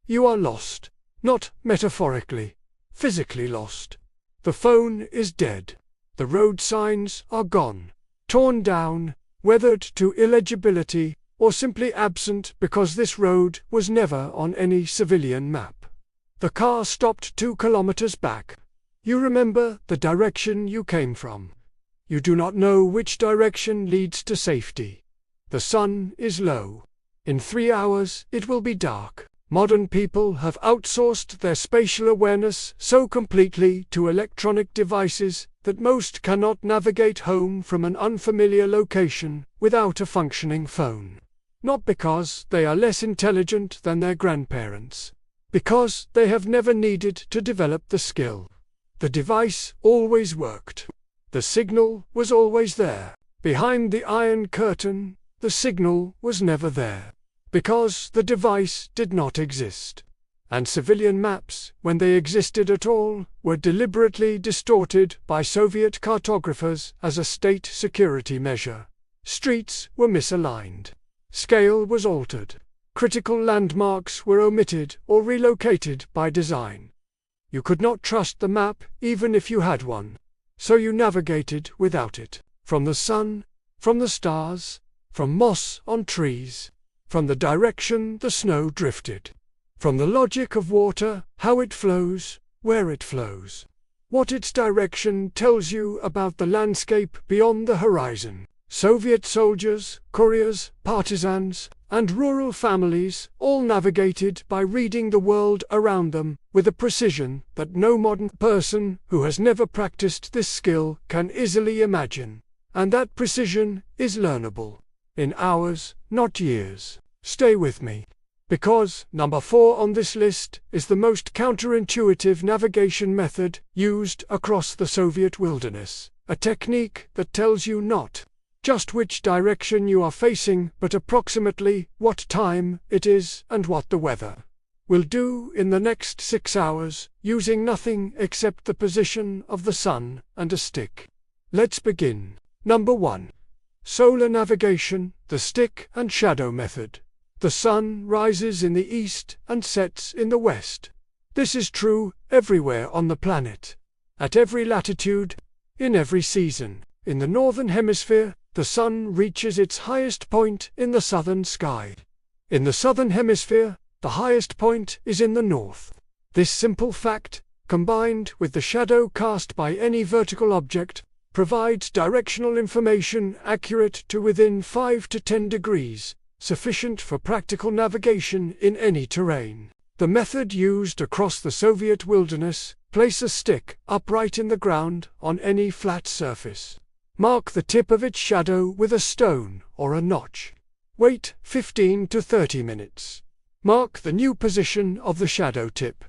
You are lost. Not metaphorically, physically lost. The phone is dead. The road signs are gone, torn down, weathered to illegibility, or simply absent because this road was never on any civilian map. The car stopped 2 kilometers back. You remember the direction you came from. You do not know which direction leads to safety. The sun is low. In 3 hours it will be dark. Modern people have outsourced their spatial awareness so completely to electronic devices that most cannot navigate home from an unfamiliar location without a functioning phone. Not because they are less intelligent than their grandparents. Because they have never needed to develop the skill. The device always worked. The signal was always there. Behind the Iron Curtain, the signal was never there. Because the device did not exist. And civilian maps, when they existed at all, were deliberately distorted by Soviet cartographers as a state security measure. Streets were misaligned. Scale was altered. Critical landmarks were omitted or relocated by design. You could not trust the map even if you had one. So you navigated without it. From the sun, from the stars, from moss on trees, from the direction the snow drifted, from the logic of water, how it flows, where it flows, what its direction tells you about the landscape beyond the horizon. Soviet soldiers, couriers, partisans, and rural families all navigated by reading the world around them with a precision that no modern person who has never practiced this skill can easily imagine. And that precision is learnable. In hours, not years. Stay with me. Because number 4 on this list is the most counterintuitive navigation method used across the Soviet wilderness. A technique that tells you not just which direction you are facing, but approximately what time it is and what the weather will do in the next 6 hours, using nothing except the position of the sun and a stick. Let's begin. Number 1. Solar navigation, the stick and shadow method. The sun rises in the east and sets in the west. This is true everywhere on the planet, at every latitude, in every season. In the northern hemisphere, the sun reaches its highest point in the southern sky. In the southern hemisphere, the highest point is in the north. This simple fact, combined with the shadow cast by any vertical object, provides directional information accurate to within 5 to 10 degrees, sufficient for practical navigation in any terrain. The method used across the Soviet wilderness: place a stick upright in the ground on any flat surface. Mark the tip of its shadow with a stone or a notch. Wait 15 to 30 minutes. Mark the new position of the shadow tip.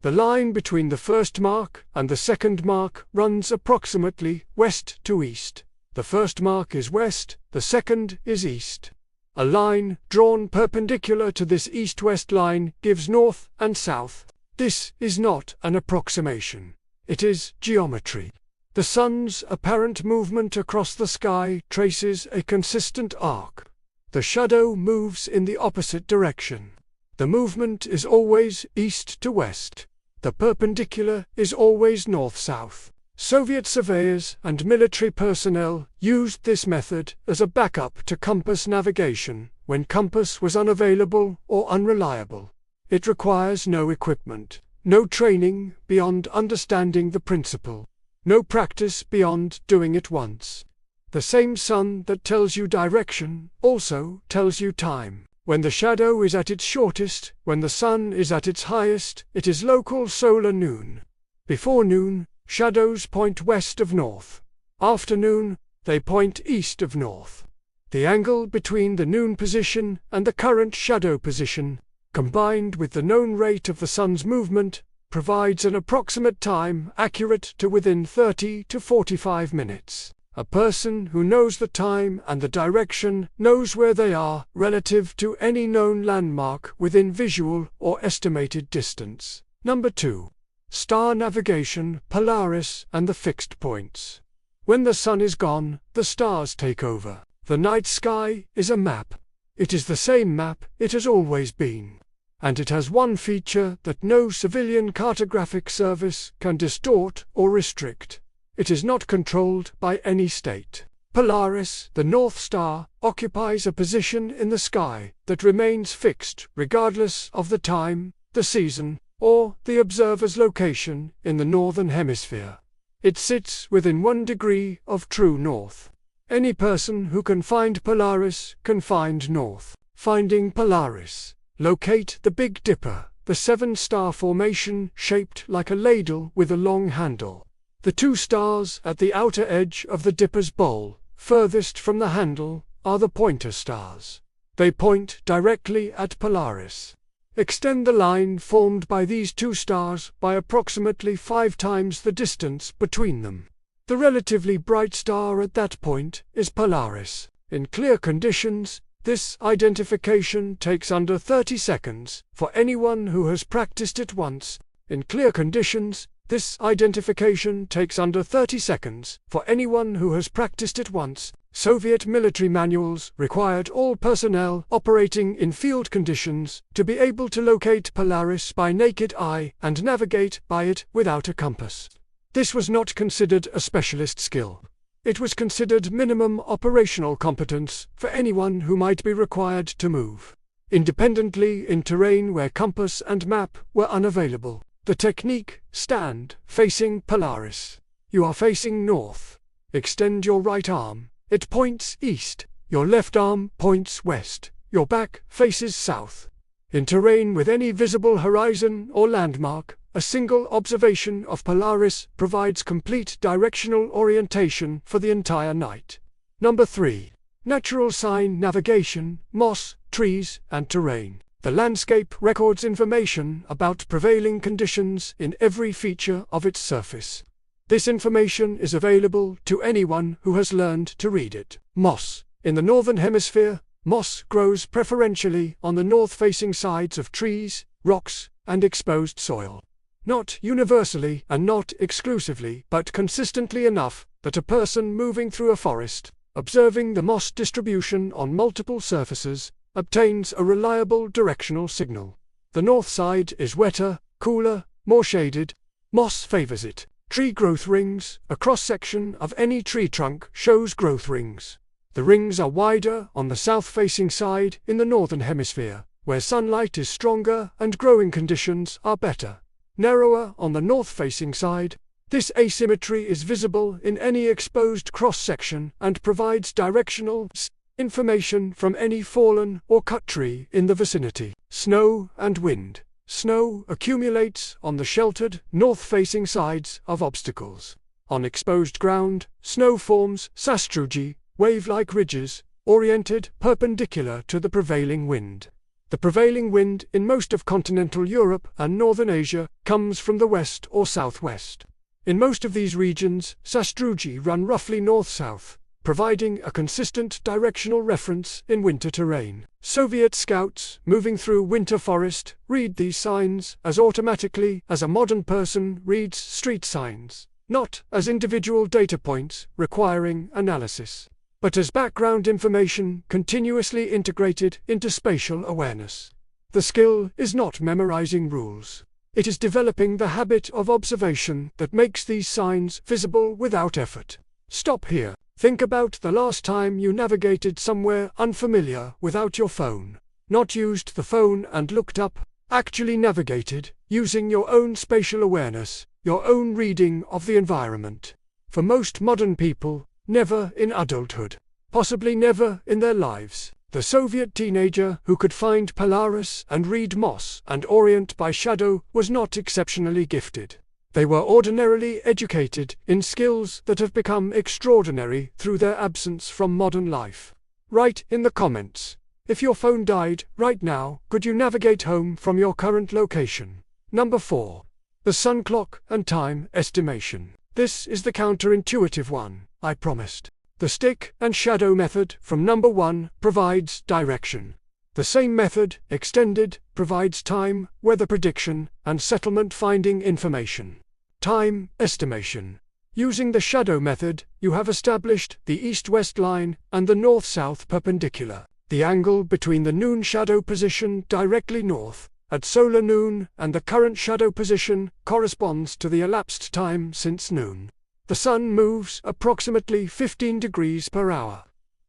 The line between the first mark and the second mark runs approximately west to east. The first mark is west, the second is east. A line drawn perpendicular to this east-west line gives north and south. This is not an approximation. It is geometry. The sun's apparent movement across the sky traces a consistent arc. The shadow moves in the opposite direction. The movement is always east to west. The perpendicular is always north-south. Soviet surveyors and military personnel used this method as a backup to compass navigation when compass was unavailable or unreliable. It requires no equipment, no training beyond understanding the principle, no practice beyond doing it once. The same sun that tells you direction also tells you time. When the shadow is at its shortest, when the sun is at its highest, it is local solar noon. Before noon, shadows point west of north. After noon, they point east of north. The angle between the noon position and the current shadow position, combined with the known rate of the sun's movement, provides an approximate time accurate to within 30 to 45 minutes. A person who knows the time and the direction knows where they are relative to any known landmark within visual or estimated distance. Number 2. Star navigation, Polaris, and the fixed points. When the sun is gone, the stars take over. The night sky is a map. It is the same map it has always been. and it has one feature that no civilian cartographic service can distort or restrict. It is not controlled by any state. Polaris, the North Star, occupies a position in the sky that remains fixed regardless of the time, the season, or the observer's location in the Northern Hemisphere. It sits within 1 degree of true north. Any person who can find Polaris can find north. Finding Polaris. Locate the Big Dipper, the 7-star formation shaped like a ladle with a long handle. The 2 stars at the outer edge of the dipper's bowl, furthest from the handle, are the pointer stars. They point directly at Polaris. Extend the line formed by these 2 stars by approximately 5 times the distance between them. The relatively bright star at that point is Polaris. In clear conditions, this identification takes under 30 seconds for anyone who has practiced it once. In clear conditions, this identification takes under 30 seconds for anyone who has practiced it once. Soviet military manuals required all personnel operating in field conditions to be able to locate Polaris by naked eye and navigate by it without a compass. This was not considered a specialist skill. It was considered minimum operational competence for anyone who might be required to move independently in terrain where compass and map were unavailable. The technique: stand facing Polaris. You are facing north. Extend your right arm. It points east. Your left arm points west. Your back faces south. In terrain with any visible horizon or landmark, a single observation of Polaris provides complete directional orientation for the entire night. Number 3. Natural sign navigation, moss, trees, and terrain. The landscape records information about prevailing conditions in every feature of its surface. This information is available to anyone who has learned to read it. Moss. In the Northern Hemisphere, moss grows preferentially on the north-facing sides of trees, rocks, and exposed soil. Not universally and not exclusively, but consistently enough that a person moving through a forest, observing the moss distribution on multiple surfaces, obtains a reliable directional signal. The north side is wetter, cooler, more shaded. Moss favors it. Tree growth rings. A cross-section of any tree trunk shows growth rings. The rings are wider on the south-facing side in the Northern Hemisphere, where sunlight is stronger and growing conditions are better. Narrower on the north-facing side. This asymmetry is visible in any exposed cross-section and provides directional information from any fallen or cut tree in the vicinity. Snow and wind. Snow accumulates on the sheltered, north-facing sides of obstacles. On exposed ground, snow forms sastrugi, wave-like ridges, oriented perpendicular to the prevailing wind. The prevailing wind in most of continental Europe and northern Asia comes from the west or southwest. In most of these regions, sastrugi run roughly north-south, providing a consistent directional reference in winter terrain. Soviet scouts moving through winter forest read these signs as automatically as a modern person reads street signs, not as individual data points requiring analysis, but as background information continuously integrated into spatial awareness. The skill is not memorizing rules. It is developing the habit of observation that makes these signs visible without effort. Stop here. Think about the last time you navigated somewhere unfamiliar without your phone. Not used the phone and looked up, actually navigated, using your own spatial awareness, your own reading of the environment. For most modern people, never in adulthood, possibly never in their lives. The Soviet teenager who could find Polaris and read moss and orient by shadow was not exceptionally gifted. They were ordinarily educated in skills that have become extraordinary through their absence from modern life. Write in the comments. If your phone died right now, could you navigate home from your current location? Number 4. The sun clock and time estimation. This is the counterintuitive one, I promised. The stick and shadow method from number 1 provides direction. The same method, extended, provides time, weather prediction, and settlement finding information. Time estimation. Using the shadow method, you have established the east-west line and the north-south perpendicular. The angle between the noon shadow position directly north at solar noon, and the current shadow position corresponds to the elapsed time since noon. The Sun moves approximately 15 degrees per hour.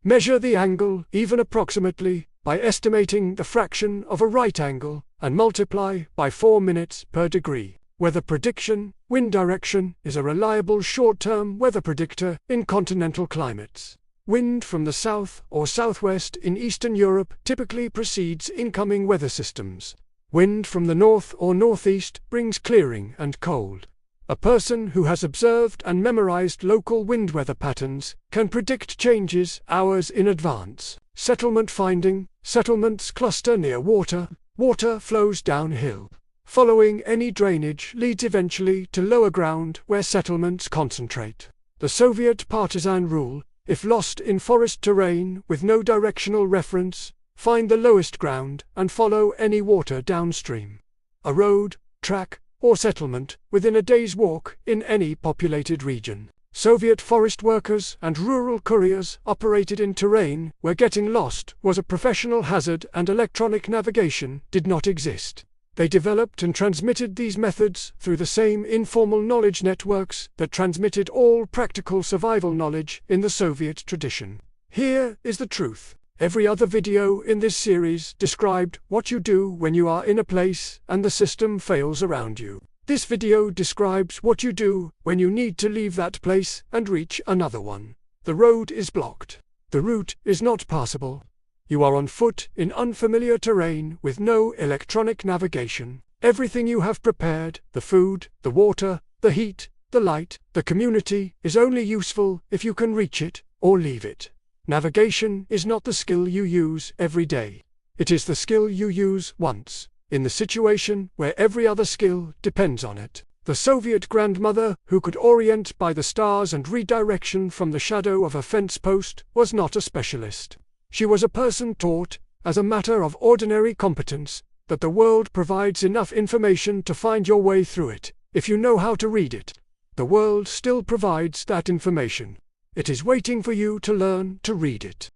Measure the angle, even approximately, by estimating the fraction of a right angle, and multiply by 4 minutes per degree. Weather prediction. Wind direction is a reliable short-term weather predictor in continental climates. Wind from the south or southwest in Eastern Europe typically precedes incoming weather systems. Wind from the north or northeast brings clearing and cold. A person who has observed and memorized local wind weather patterns can predict changes hours in advance. Settlement finding. Settlements cluster near water. Water flows downhill. Following any drainage leads eventually to lower ground where settlements concentrate. The Soviet partisan rule: if lost in forest terrain with no directional reference, find the lowest ground and follow any water downstream. A road, track, or settlement within a day's walk in any populated region. Soviet forest workers and rural couriers operated in terrain where getting lost was a professional hazard and electronic navigation did not exist. They developed and transmitted these methods through the same informal knowledge networks that transmitted all practical survival knowledge in the Soviet tradition. Here is the truth. Every other video in this series described what you do when you are in a place and the system fails around you. This video describes what you do when you need to leave that place and reach another one. The road is blocked. The route is not passable. You are on foot in unfamiliar terrain with no electronic navigation. Everything you have prepared, the food, the water, the heat, the light, the community, is only useful if you can reach it or leave it. Navigation is not the skill you use every day. It is the skill you use once, in the situation where every other skill depends on it. The Soviet grandmother, who could orient by the stars and redirection from the shadow of a fence post, was not a specialist. She was a person taught, as a matter of ordinary competence, that the world provides enough information to find your way through it, if you know how to read it. The world still provides that information. It is waiting for you to learn to read it.